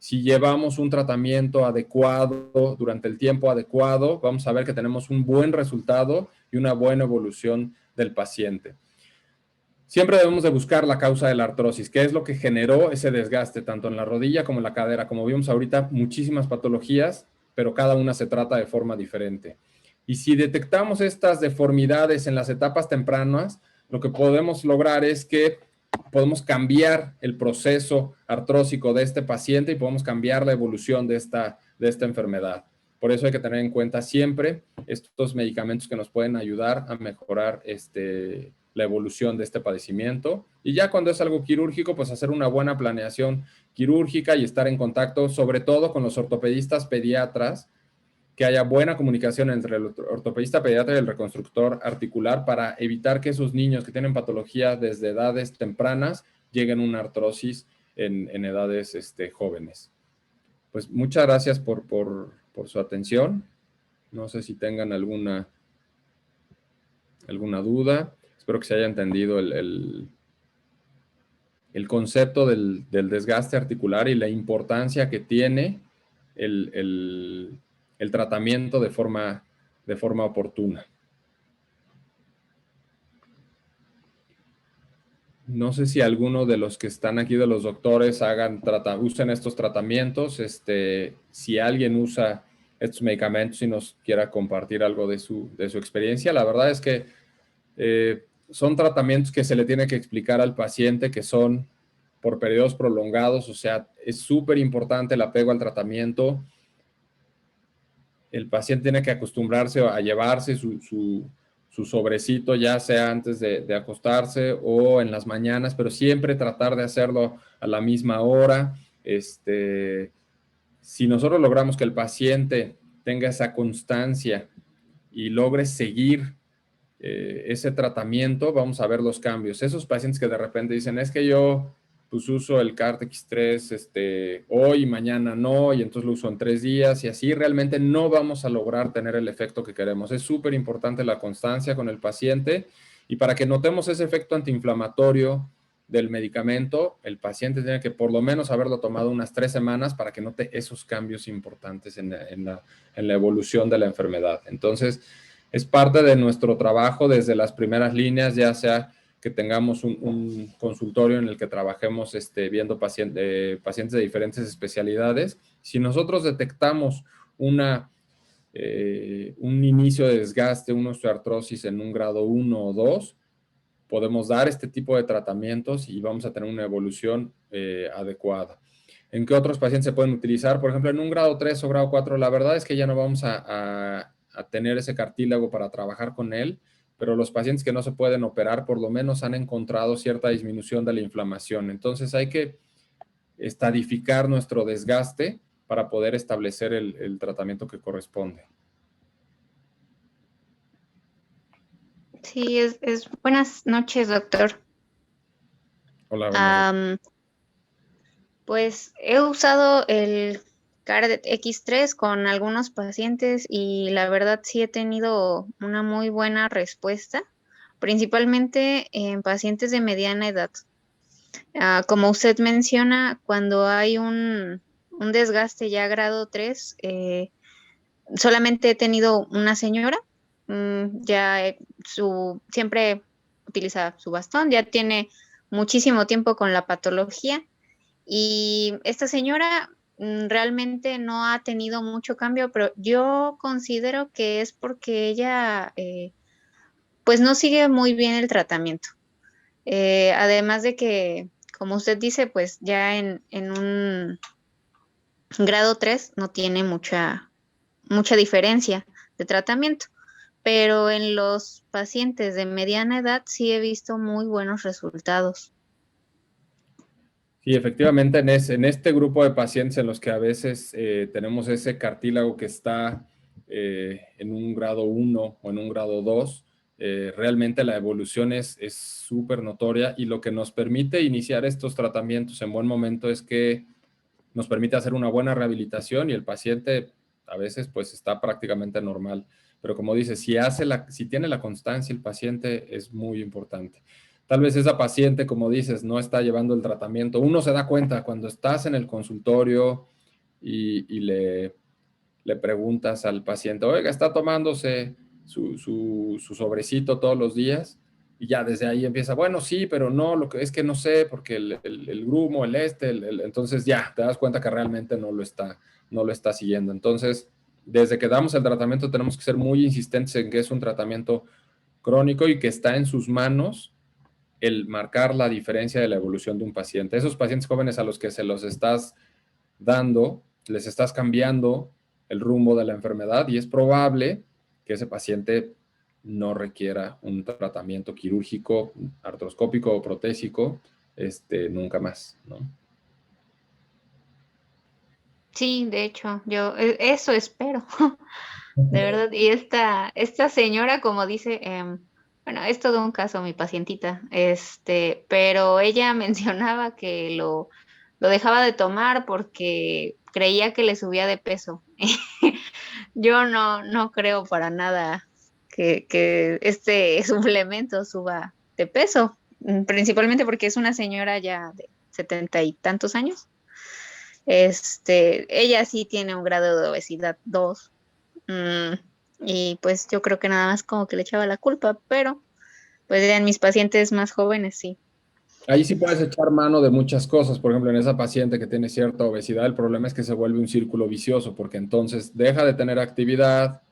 si llevamos un tratamiento adecuado durante el tiempo adecuado, vamos a ver que tenemos un buen resultado y una buena evolución del paciente. Siempre debemos de buscar la causa de la artrosis, qué es lo que generó ese desgaste, tanto en la rodilla como en la cadera. Como vimos ahorita, muchísimas patologías, pero cada una se trata de forma diferente. Y si detectamos estas deformidades en las etapas tempranas, lo que podemos lograr es que podemos cambiar el proceso artrósico de este paciente y podemos cambiar la evolución de esta enfermedad. Por eso hay que tener en cuenta siempre estos medicamentos que nos pueden ayudar a mejorar la evolución de este padecimiento. Y ya cuando es algo quirúrgico, pues hacer una buena planeación quirúrgica y estar en contacto, sobre todo con los ortopedistas pediatras, que haya buena comunicación entre el ortopedista pediatra y el reconstructor articular para evitar que esos niños que tienen patología desde edades tempranas lleguen a una artrosis en edades jóvenes. Pues muchas gracias por su atención. No sé si tengan alguna duda. Espero que se haya entendido el concepto del desgaste articular y la importancia que tiene el tratamiento de forma oportuna. No sé si alguno de los que están aquí, de los doctores, usen estos tratamientos. Si alguien usa estos medicamentos y nos quiera compartir algo de su experiencia. La verdad es que son tratamientos que se le tiene que explicar al paciente que son por periodos prolongados. O sea, es súper importante el apego al tratamiento. El paciente tiene que acostumbrarse a llevarse su sobrecito, ya sea antes de acostarse o en las mañanas, pero siempre tratar de hacerlo a la misma hora. Si nosotros logramos que el paciente tenga esa constancia y logre seguir ese tratamiento, vamos a ver los cambios. Esos pacientes que de repente dicen, es que yo pues uso el Cartex 3 hoy y mañana no, y entonces lo uso en 3 días, y así realmente no vamos a lograr tener el efecto que queremos. Es súper importante la constancia con el paciente, y para que notemos ese efecto antiinflamatorio del medicamento, el paciente tiene que por lo menos haberlo tomado unas 3 semanas para que note esos cambios importantes en la evolución de la enfermedad. Entonces, es parte de nuestro trabajo desde las primeras líneas, ya sea que tengamos un consultorio en el que trabajemos viendo pacientes de diferentes especialidades. Si nosotros detectamos un inicio de desgaste, una osteoartrosis en un grado 1 o 2, podemos dar este tipo de tratamientos y vamos a tener una evolución adecuada. ¿En qué otros pacientes se pueden utilizar? Por ejemplo, en un grado 3 o grado 4, la verdad es que ya no vamos a tener ese cartílago para trabajar con él, pero los pacientes que no se pueden operar por lo menos han encontrado cierta disminución de la inflamación. Entonces hay que estadificar nuestro desgaste para poder establecer el tratamiento que corresponde. Sí, buenas noches, doctor. Hola, buenas noches. Pues he usado el CARD X3 con algunos pacientes y la verdad sí he tenido una muy buena respuesta, principalmente en pacientes de mediana edad. Como usted menciona, cuando hay un desgaste ya grado 3, solamente he tenido una señora, siempre utiliza su bastón, ya tiene muchísimo tiempo con la patología y esta señora realmente no ha tenido mucho cambio, pero yo considero que es porque ella pues no sigue muy bien el tratamiento. Además de que, como usted dice, pues ya en un grado 3 no tiene mucha diferencia de tratamiento, pero en los pacientes de mediana edad sí he visto muy buenos resultados. Sí, efectivamente, en este grupo de pacientes en los que a veces tenemos ese cartílago que está en un grado 1 o en un grado 2, realmente la evolución es súper notoria y lo que nos permite iniciar estos tratamientos en buen momento es que nos permite hacer una buena rehabilitación y el paciente a veces pues está prácticamente normal. Pero como dice, si tiene la constancia el paciente es muy importante. Tal vez esa paciente, como dices, no está llevando el tratamiento. Uno se da cuenta cuando estás en el consultorio y le preguntas al paciente, oiga, ¿está tomándose su sobrecito todos los días? Y ya desde ahí empieza, bueno, sí, pero no, lo que es que no sé, porque el grumo, entonces ya te das cuenta que realmente no lo está siguiendo. Entonces, desde que damos el tratamiento tenemos que ser muy insistentes en que es un tratamiento crónico y que está en sus manos el marcar la diferencia de la evolución de un paciente. Esos pacientes jóvenes a los que se los estás dando, les estás cambiando el rumbo de la enfermedad y es probable que ese paciente no requiera un tratamiento quirúrgico, artroscópico o protésico, nunca más, ¿no? Sí, de hecho, yo eso espero, de verdad. Y esta señora, como dice, bueno, es todo un caso, mi pacientita, pero ella mencionaba que lo dejaba de tomar porque creía que le subía de peso. Yo no creo para nada que este suplemento suba de peso, principalmente porque es una señora ya de 70 y tantos años. Ella sí tiene un grado de obesidad 2, mm, y pues yo creo que nada más como que le echaba la culpa, pero pues en mis pacientes más jóvenes sí. Ahí sí puedes echar mano de muchas cosas. Por ejemplo, en esa paciente que tiene cierta obesidad, el problema es que se vuelve un círculo vicioso, porque entonces deja de tener actividad,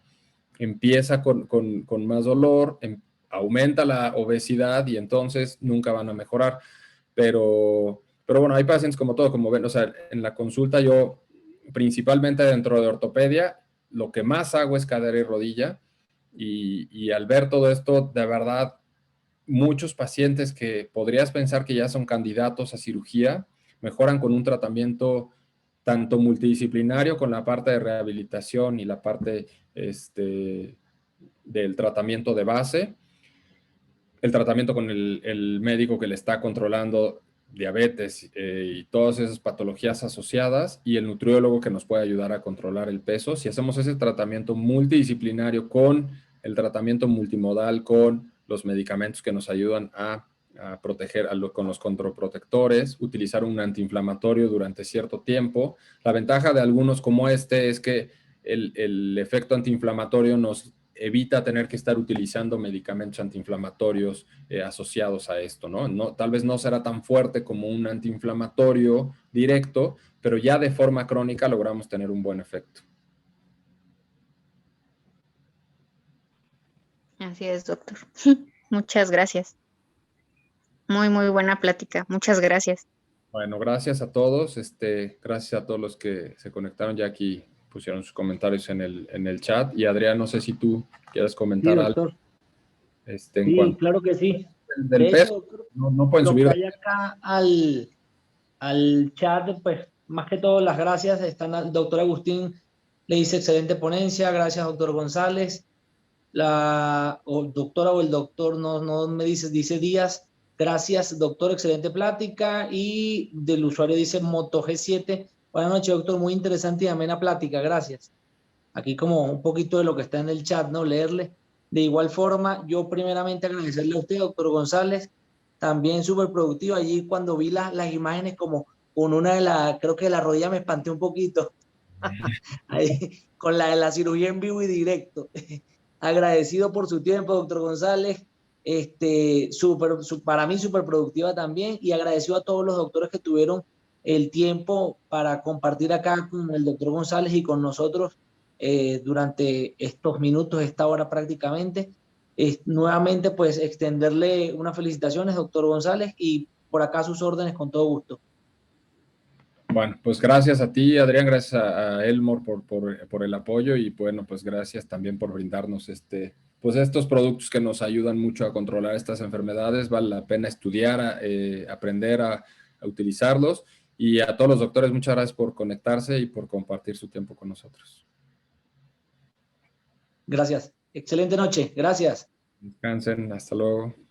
empieza con más dolor, aumenta la obesidad y entonces nunca van a mejorar. Pero bueno, hay pacientes como todo, como ven, o sea, en la consulta yo, principalmente dentro de ortopedia, lo que más hago es cadera y rodilla y al ver todo esto, de verdad, muchos pacientes que podrías pensar que ya son candidatos a cirugía, mejoran con un tratamiento tanto multidisciplinario con la parte de rehabilitación y la parte del tratamiento de base, el tratamiento con el médico que le está controlando diabetes y todas esas patologías asociadas y el nutriólogo que nos puede ayudar a controlar el peso. Si hacemos ese tratamiento multidisciplinario con el tratamiento multimodal, con los medicamentos que nos ayudan a proteger con los controprotectores, utilizar un antiinflamatorio durante cierto tiempo. La ventaja de algunos como este es que el efecto antiinflamatorio nos evita tener que estar utilizando medicamentos antiinflamatorios asociados a esto, ¿no? Tal vez no será tan fuerte como un antiinflamatorio directo, pero ya de forma crónica logramos tener un buen efecto. Así es, doctor. Muchas gracias. Muy, muy buena plática. Muchas gracias. Bueno, gracias a todos. Gracias a todos los que se conectaron ya aquí, pusieron sus comentarios en el chat. Y Adrián, no sé si tú quieres comentar Sí, algo. doctor. En Sí, cuanto claro que sí. del De hecho, peso, doctor, no pueden lo subir. que hay acá al chat, pues más que todo las gracias están al doctor Agustín, le dice excelente ponencia, gracias doctor González, la doctora o el doctor, no me dice Díaz, gracias doctor, excelente plática, y del usuario dice Moto G7, buenas noches doctor, muy interesante y amena plática, gracias. Aquí como un poquito de lo que está en el chat, ¿no? Leerle. De igual forma, yo primeramente agradecerle a usted, doctor González, también súper productivo. Allí cuando vi las imágenes como con una de las, creo que de la rodilla me espanté un poquito. Ahí, con la de la cirugía en vivo y directo. Agradecido por su tiempo, doctor González. Para mí súper productiva también, y agradecido a todos los doctores que tuvieron el tiempo para compartir acá con el doctor González y con nosotros durante estos minutos, esta hora prácticamente. Nuevamente, pues extenderle unas felicitaciones, doctor González, y por acá sus órdenes con todo gusto. Bueno, pues gracias a ti, Adrián, gracias a Elmore por el apoyo, y bueno, pues gracias también por brindarnos pues estos productos que nos ayudan mucho a controlar estas enfermedades. Vale la pena estudiar, aprender a utilizarlos, y a todos los doctores, muchas gracias por conectarse y por compartir su tiempo con nosotros. Gracias. Excelente noche. Gracias. Descansen, hasta luego.